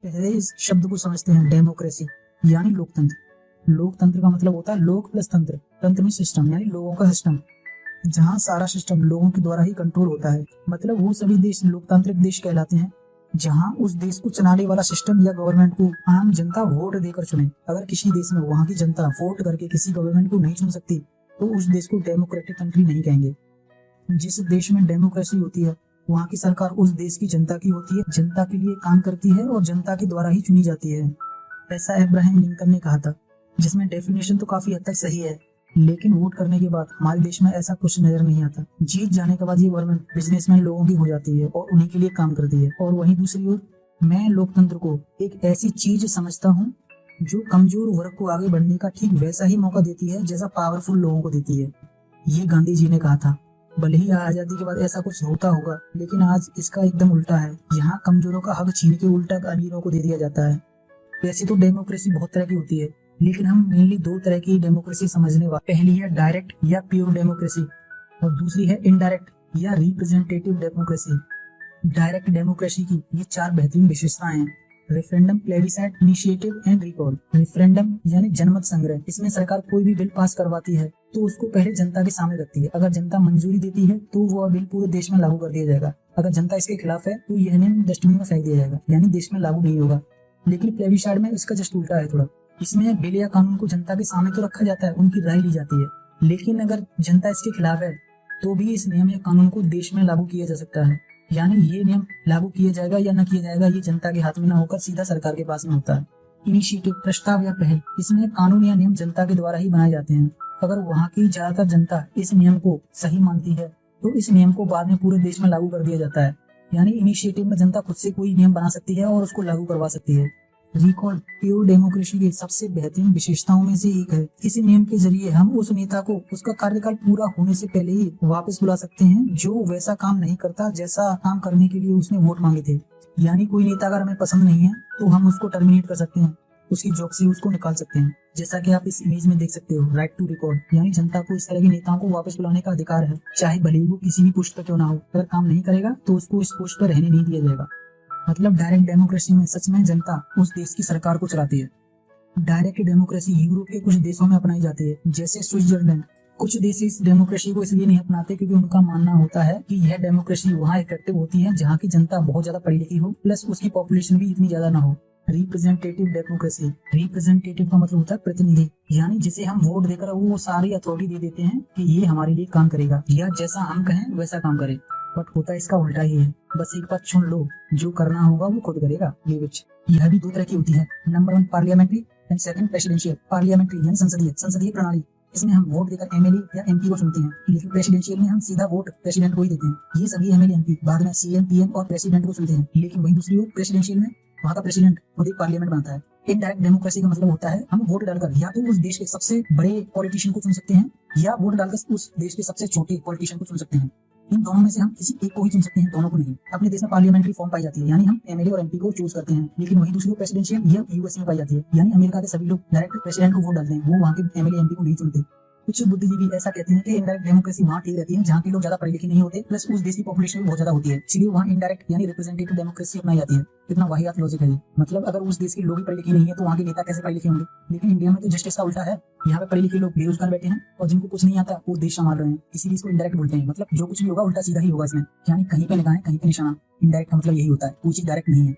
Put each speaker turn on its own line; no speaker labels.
पहले इस शब्द को समझते हैं। डेमोक्रेसी यानी लोकतंत्र। लोकतंत्र का मतलब होता है लोक प्लस तंत्र। तंत्र में सिस्टम यानी लोगों का सिस्टम, जहाँ सारा सिस्टम लोगों के द्वारा ही कंट्रोल होता है। मतलब वो सभी देश लोकतांत्रिक देश कहलाते हैं जहाँ उस देश को चलाने वाला सिस्टम या गवर्नमेंट को आम जनता वोट देकर चुने। अगर किसी देश में वहाँ की जनता वोट करके किसी गवर्नमेंट को नहीं चुन सकती तो उस देश को डेमोक्रेटिक कंट्री नहीं कहेंगे। जिस देश में डेमोक्रेसी होती है वहाँ की सरकार उस देश की जनता की होती है, जनता के लिए काम करती है और जनता के द्वारा ही चुनी जाती है। ऐसा अब्राहम लिंकन ने कहा था, जिसमें डेफिनेशन तो काफी हद तक सही है, लेकिन वोट करने के बाद हमारे देश में ऐसा कुछ नजर नहीं आता। जीत जाने के बाद ये गवर्नमेंट बिजनेसमैन लोगों की हो जाती है और उन्हीं के लिए काम करती है। और वहीं दूसरी ओर मैं लोकतंत्र को एक ऐसी चीज समझता हूँ जो कमजोर वर्ग को आगे बढ़ने का ठीक वैसा ही मौका देती है जैसा पावरफुल लोगों को देती है। ये गांधी जी ने कहा था। भले ही आजादी के बाद ऐसा कुछ होता होगा, लेकिन आज इसका एकदम उल्टा है। यहाँ कमजोरों का हक छीन के उल्टा अमीरों को दे दिया जाता है। वैसे तो डेमोक्रेसी बहुत तरह की होती है, लेकिन हम मेनली दो तरह की डेमोक्रेसी समझने वाले। पहली है डायरेक्ट या प्योर डेमोक्रेसी और दूसरी है इनडायरेक्ट या रिप्रेजेंटेटिव डेमोक्रेसी। डायरेक्ट डेमोक्रेसी की ये चार बेहतरीन विशेषताएं हैं। Referendum, plebiscite, initiative and recall. Referendum यानी जनमत संग्रह। इसमें सरकार कोई भी बिल पास करवाती है तो उसको पहले जनता के सामने रखती है। अगर जनता मंजूरी देती है तो वह बिल पूरे देश में लागू कर दिया जाएगा। अगर जनता इसके खिलाफ है तो यह नियम डस्टबिन में फेंक दिया जाएगा, यानी देश में लागू नहीं होगा। लेकिन प्लेबिसाइट में इसका जस्ट उल्टा है थोड़ा। इसमें बिल या कानून को जनता के सामने तो रखा जाता है, उनकी राय ली जाती है, लेकिन अगर जनता इसके खिलाफ है तो भी इस नियम या कानून को देश में लागू किया जा सकता है। यानी ये नियम लागू किया जाएगा या न किया जाएगा ये जनता के हाथ में न होकर सीधा सरकार के पास में होता है। इनिशिएटिव, प्रस्ताव या पहल। इसमें कानून या नियम जनता के द्वारा ही बनाए जाते हैं। अगर वहाँ की ज्यादातर जनता इस नियम को सही मानती है तो इस नियम को बाद में पूरे देश में लागू कर दिया जाता है। यानी इनिशिएटिव में जनता खुद से कोई नियम बना सकती है और उसको लागू करवा सकती है। रिकॉल प्योर डेमोक्रेसी की सबसे बेहतरीन विशेषताओं में से एक है। इस नियम के जरिए हम उस नेता को उसका कार्यकाल पूरा होने से पहले ही वापस बुला सकते हैं जो वैसा काम नहीं करता जैसा काम करने के लिए उसने वोट मांगे थे। यानी कोई नेता अगर हमें पसंद नहीं है तो हम उसको टर्मिनेट कर सकते हैं, उसकी जॉब से उसको निकाल सकते हैं। जैसा कि आप इस इमेज में देख सकते हो, राइट टू रिकॉल, यानी जनता को इस तरह के नेताओं को वापस बुलाने का अधिकार है, चाहे भले ही वो किसी भी पोस्ट पर क्यों ना हो। अगर काम नहीं करेगा तो उसको इस पोस्ट पर रहने नहीं दिया जाएगा। मतलब डायरेक्ट डेमोक्रेसी में सच में जनता उस देश की सरकार को चलाती है। डायरेक्ट डेमोक्रेसी यूरोप के कुछ देशों में अपनाई जाती है, जैसे स्विट्जरलैंड। कुछ देश इस डेमोक्रेसी को इसलिए नहीं अपनाते क्योंकि उनका मानना होता है कि यह डेमोक्रेसी वहाँ इफेक्टिव होती है जहाँ की जनता बहुत ज्यादा पढ़ी लिखी हो, प्लस उसकी पॉपुलेशन भी इतनी ज्यादा ना हो। Representative democracy. रिप्रेजेंटेटिव का मतलब होता है प्रतिनिधि, यानी जिसे हम वोट देकर वो सारी अथॉरिटी दे देते हैं कि ये हमारे लिए काम करेगा या जैसा हम कहें वैसा काम करे। बट होता इसका उल्टा ही है। बस एक बात चुन लो, जो करना होगा वो खुद करेगा। यह भी दो तरह की होती है। Number 1 parliamentary and second presidential. Parliamentary यानी संसदीय प्रणाली। इसमें हम वोट देकर एमएलए या एमपी को चुनते हैं, लेकिन प्रेसिडेंशियल में हम सीधा वोट प्रेसिडेंट को ही देते हैं। ये सभी एमएलए एमपी बाद में सीएम पीएम और प्रेसिडेंट को चुनते हैं, लेकिन वहीं दूसरी ओर प्रेसिडेंशियल में वहाँ का प्रेसिडेंट खुद एक पार्लियामेंट बनता है। इनडायरेक्ट डेमोक्रेसी का मतलब होता है हम वोट डालकर या तो उस देश के सबसे बड़े पॉलिटिशियन को चुन सकते हैं या वोट डालकर उस देश के सबसे छोटे पॉलिटिशियन को चुन सकते हैं। इन दोनों में से हम किसी एक को ही चुन सकते हैं, दोनों को नहीं। अपने देश में पार्लियामेंट्री फॉर्म पाई जाती है, यानी हम एमएलए और एमपी को चूज करते हैं, लेकिन वहीं दूसरी प्रेसिडेंशियल ये यूएस में पाई जाती है, यानी अमेरिका के सभी लोग डायरेक्ट प्रेसिडेंट को वोट डालते हैं, वो वहाँ के एमएलए एमपी को नहीं चुनते। कुछ बुद्धिजीवी ऐसा कहते हैं कि इनडायरेक्ट डेमोक्रेसी वहाँ ठीक रहती है जहाँ के लोग ज्यादा पढ़े लिखे नहीं होते, प्लस उस देश की पॉपुलेशन भी बहुत ज्यादा होती है, इसलिए वहाँ इनडायरेक्ट यानी रिप्रेजेंटेटिव डेमोक्रेसी अपनाई जाती है। कितना वाहियात लॉजिक है ये। मतलब अगर उस देश के लोग ही पढ़े लिखे नहीं है तो वहाँ के नेता कैसे पढ़े लिखे होंगे। लेकिन इंडिया में तो जस्ट इसका उल्टा है। यहाँ पे पढ़े लिखे लोग बेरोजगार बैठे हैं और जिनको कुछ नहीं आता वो देश संभाल रहे हैं, इसीलिए इसको इनडायरेक्ट बोलते हैं। मतलब जो कुछ भी होगा उल्टा सीधा ही होगा इसमें, यानी कहीं पे लगाएं कहीं पे निशाना। इनडायरेक्ट का मतलब यही होता है, कोई चीज डायरेक्ट नहीं है।